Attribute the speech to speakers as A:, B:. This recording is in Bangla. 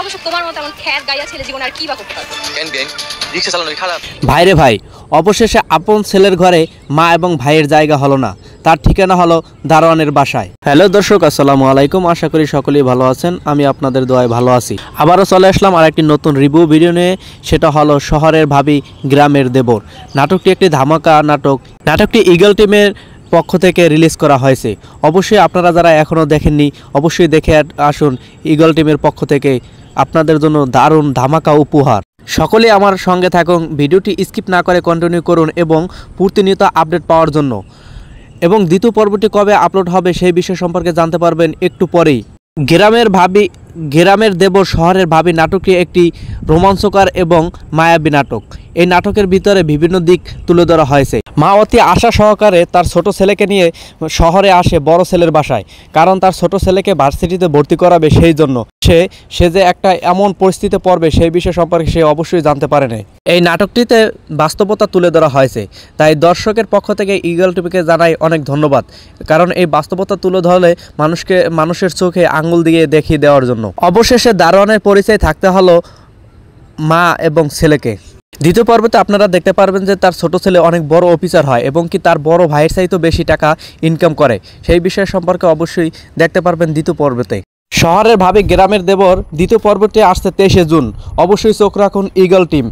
A: অবশ্য তোমার মতো এমন খ্যাত গাইয়া ছেলে জীবন আর কি বা করতে পারবে।
B: কেন বেন রিক্সা চালানো খারাপ?
C: ভাইরে ভাই, অবশেষে আপন ছেলের ঘরে মা এবং ভাইয়ের জায়গা হলো না, তার ঠিকানা হলো দারোয়ানের বাসায়। হ্যালো দর্শক, আসসালামু আলাইকুম। আশা করি সকলেই ভালো আছেন, আমি আপনাদের দোয়ায় ভালো আছি। আবারও চলে আসলাম আর একটি নতুন রিভিউ ভিডিও নিয়ে। সেটা হলো শহরের ভাবি গ্রামের দেবর। নাটকটি একটি ধামাকা নাটক। নাটকটি ঈগল টিমের পক্ষ থেকে রিলিজ করা হয়েছে। অবশ্যই আপনারা যারা এখনও দেখেননি অবশ্যই দেখে আসুন। ঈগল টিমের পক্ষ থেকে আপনাদের জন্য দারুণ ধামাকা উপহার। সকলেই আমার সঙ্গে থাকুন, ভিডিওটি স্কিপ না করে কন্টিনিউ করুন এবং প্রতিনিয়ত আপডেট পাওয়ার জন্য। এবং দ্বিতীয় পর্বটি কবে আপলোড হবে সেই বিষয় সম্পর্কে জানতে পারবেন একটু পরেই। গ্রামের দেবর শহরের ভাবি নাটকটি একটি রোমাঞ্চকর এবং মায়াবী নাটক। এই নাটকের ভিতরে বিভিন্ন দিক তুলে ধরা হয়েছে। মা অতি আশা সহকারে তার ছোট ছেলেকে নিয়ে শহরে আসে বড় ছেলের বাসায়, কারণ তার ছোট ছেলেকে ভার্সিটিতে ভর্তি করাবে। সেই জন্য সে যে একটা এমন পরিস্থিতিতে পড়বে সেই বিষয় সম্পর্কে সে অবশ্যই জানতে পারে না। এই নাটকটিতে বাস্তবতা তুলে ধরা হয়েছে, তাই দর্শকের পক্ষ থেকে ঈগল টিভিকে জানাই অনেক ধন্যবাদ, কারণ এই বাস্তবতা তুলে ধরলে মানুষের চোখে আঙ্গুল দিয়ে দেখিয়ে দেওয়ার জন্য। অবশেষে দারোয়ানের পরিচয় থাকতে হলো মা এবং ছেলেকে। দ্বিতীয় পর্বতে আপনারা দেখতে পারবেন যে তার ছোট ছেলে অনেক বড় অফিসার হয় এবং কি তার বড় ভাইয়ের চাইতেও বেশি টাকা ইনকাম করে। সেই বিষয় সম্পর্কে অবশ্যই দেখতে পারবেন দ্বিতীয় পর্বতে। শহরের ভাবি গ্রামের দেবর দ্বিতীয় পর্বটি আসছে 23শে জুন। অবশ্যই চোখ রাখুন ঈগল টিম।